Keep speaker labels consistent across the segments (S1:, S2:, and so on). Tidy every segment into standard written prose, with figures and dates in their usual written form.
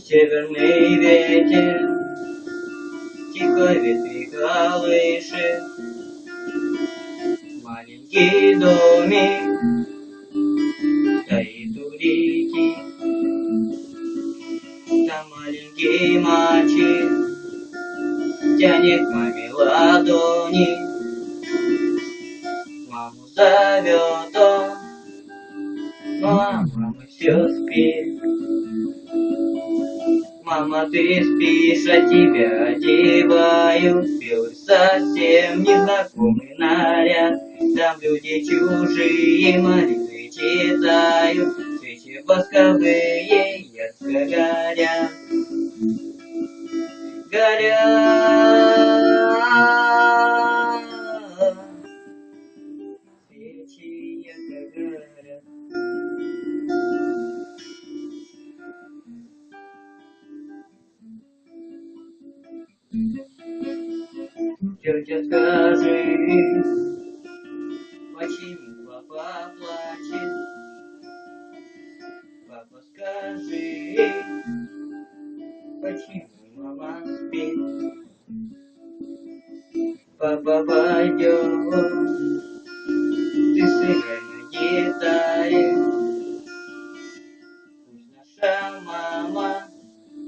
S1: Северный ветер тихо ветви колышет, маленький домик стоит у реки. Там маленький мальчик тянет к маме ладони, маму зовет он, ну а мама все спит. Мама, ты спишь, а тебя одевают в белый совсем незнакомый наряд. Там люди чужие молитвы читают, свечи восковые ярко горят. Горят, свечи ярко горят. Тетя, скажи, почему папа плачет? Папа, скажи, почему мама спит? Папа, пойдем, ты сыграй на гитаре. Пусть наша мама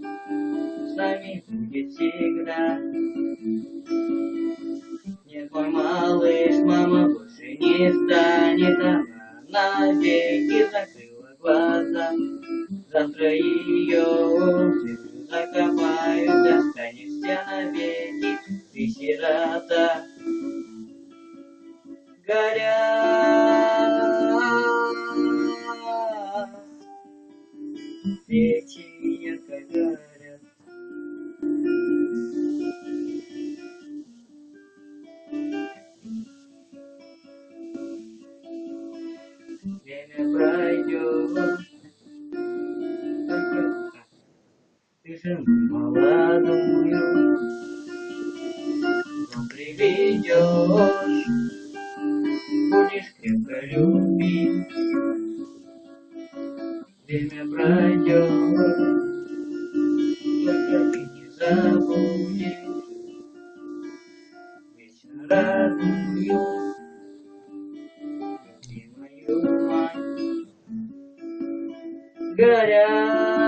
S1: с нами будет всегда. Нет, мой малыш, мама больше не станет. Она навеки закрыла глаза. Завтра ее в землю закопают. Останешься навеки, ты сирота. Горят, свечи ярко горят. Время пройдет, только ты жену молодую дом приведешь, будешь крепко любить. Время пройдет, только ты не забудешь вечно родную любимую мать. Горят.